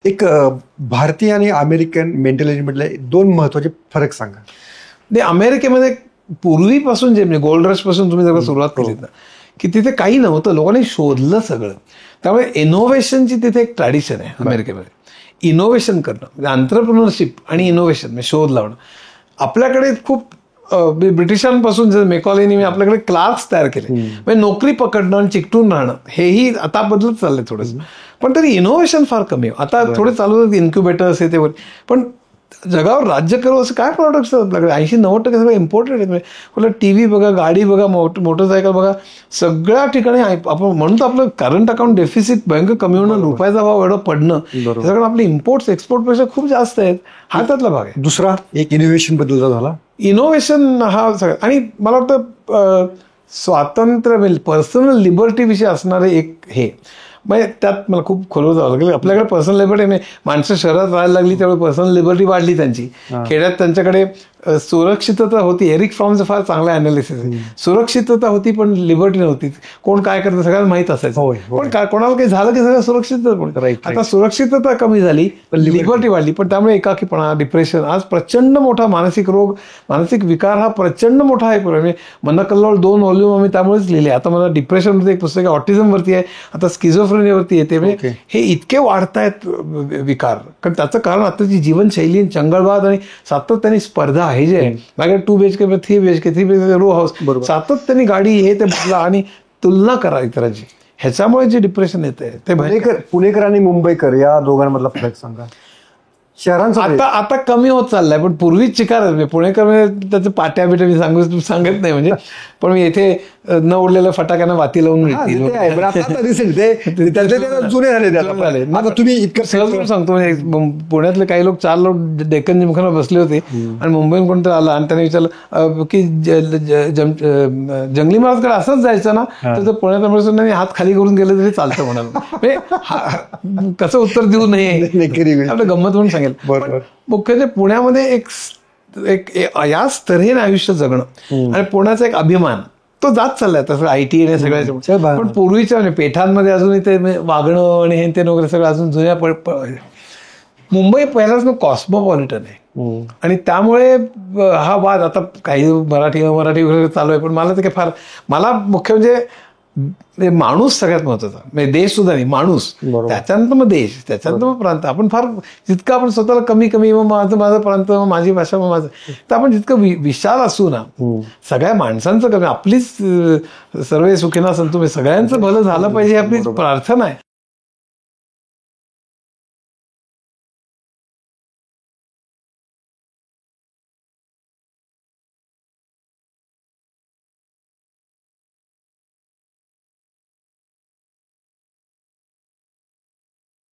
एक भारतीय आणि अमेरिकन मेंटॅलिटीमधले दोन महत्वाचे फरक सांगा. ते अमेरिकेमध्ये पूर्वीपासून जे म्हणजे गोल्ड रश पासून तुम्ही जर सुरुवात केलीत ना, की तिथे काही नव्हतं, लोकांनी शोधलं सगळं. त्यामुळे इनोव्हेशनची तिथे एक ट्रॅडिशन आहे अमेरिकेमध्ये. इनोव्हेशन करणं म्हणजे एंटरप्रेन्योरशिप आणि इनोव्हेशन म्हणजे शोध लावणं. आपल्याकडे खूप ब्रिटिशांपासून जर मेकॉलेनी आपल्याकडे क्लार्क्स तयार केले, म्हणजे नोकरी पकडणं आणि चिकटून राहणं हेही आता बदलत चाललंय थोडंसं. पण तरी इनोव्हेशन फार कमी आहे. आता थोडे चालू होतात इन्क्युबेटर्स हे ते, पण जगावर राज्य करू असं काय प्रॉडक्ट्स आहेत आपल्याकडे. 80-90% सगळं इम्पोर्टेड आहेत. म्हणजे कुठलं टी-व्ही बघा, गाडी बघा, मोटरसायकल बघा, सगळ्या ठिकाणी आपण म्हणतो आपलं करंट अकाउंट डेफिसिट भयंकर कमी होणं, रुपयाचा भाव एवढं पडणं, हे सगळं आपले इम्पोर्ट्स एक्सपोर्टपेक्षा खूप जास्त आहेत. हा त्यातला भाग आहे. दुसरा एक इनोव्हेशन बद्दलचा झाला. इनोव्हेशन हा सगळं. आणि मला वाटतं स्वातंत्र्य म्हणजे पर्सनल लिबर्टी विषयी असणारे एक हे म्हणजे त्यात मला खूप खोलवर जावं लागेल. आपल्याकडे पर्सनल लिबर्टी नाही, माणसं शहरात राहायला लागली त्यामुळे पर्सनल लिबर्टी वाढली त्यांची. खेड्यात त्यांच्याकडे सुरक्षितता होती. एरिक फ्रॉमचं फार चांगलं अनालिसिस आहे. सुरक्षितता होती पण लिबर्टी नव्हती. कोण काय करतं सगळ्यांना माहीत असायचं. पण काय कोणाला काही झालं की सगळं सुरक्षितता. आता सुरक्षितता कमी झाली पण लिबर्टी वाढली. पण त्यामुळे एकाकीपणा, डिप्रेशन, आज प्रचंड मोठा मानसिक रोग, मानसिक विकार हा प्रचंड मोठा आहे. म्हणजे मनकल्लोळ 2 व्हॉल्यूम आम्ही त्यामुळेच लिहिले. आता मला डिप्रेशनमध्ये एक पुस्तक आहे, ऑटिझमवरती आहे, आता स्किझोफ्रेनियावरती येते. म्हणजे हे इतके वाढतायत विकार. कारण त्याचं कारण आताची जीवनशैली, चंगळवाद आणि सातत्याने स्पर्धा हे जे आहे. माझ्याकडे 2 BHK 3 BHK 3 BHK row house, सातत्याने गाडी हे ते बदला आणि तुलना करा इतरांची. ह्याच्यामुळे जे डिप्रेशन येते ते पुणेकर आणि मुंबईकर या दोघांमधला फरक सांगा. शहरांचा आता कमी होत चाललाय, पण पूर्वीच चिकार. पुणेकर म्हणजे त्याचं पाट्या बिट्या मी सांगत नाही म्हणजे, पण मी इथे न उडलेल्या फटाक्यांना वाती लावून जुने झाले. आता तुम्ही इतकं सहज सांगतो म्हणजे पुण्यातले काही लोक 4 लोक डेक्कन जिमखाना बसले होते आणि मुंबईहून कोणतरी आला आणि त्याने विचारलं की जंगली महाराजकडे असंच जायचं ना, तर पुण्यात हात खाली करून गेलं तरी चालतं म्हणाल. कसं उत्तर देऊ नये आपलं गंमत म्हणून सांगेल. मुख्य पुण्यामध्ये एक याच तऱ्हेने आयुष्य जगणं आणि पुण्याचा एक अभिमान तो जात चाललाय तसं IT आणि सगळ्याच्या. पण पूर्वीच्या म्हणजे पेठांमध्ये अजूनही ते वागणं आणि हे ते वगैरे सगळं अजून जुन्या मुंबई पहिलाच कॉस्मोपॉलिटन आहे आणि त्यामुळे हा वाद आता काही मराठी वगैरे चालू आहे. पण मला तर काय मला मुख्य म्हणजे माणूस सगळ्यात महत्वाचा. म्हणजे देश सुद्धा नाही, माणूस. त्याच्यानंतर मग देश, त्याच्यानंतर मग प्रांत. आपण फार जितकं आपण स्वतःला कमी मग माझा प्रांत, मग माझी भाषा, मग माझं, तर आपण जितकं विशाल असू ना, सगळ्या माणसांचं कमी, आपलीच सर्वे सुखिना संतु, सगळ्यांचं भलं झालं पाहिजे आपली प्रार्थना आहे.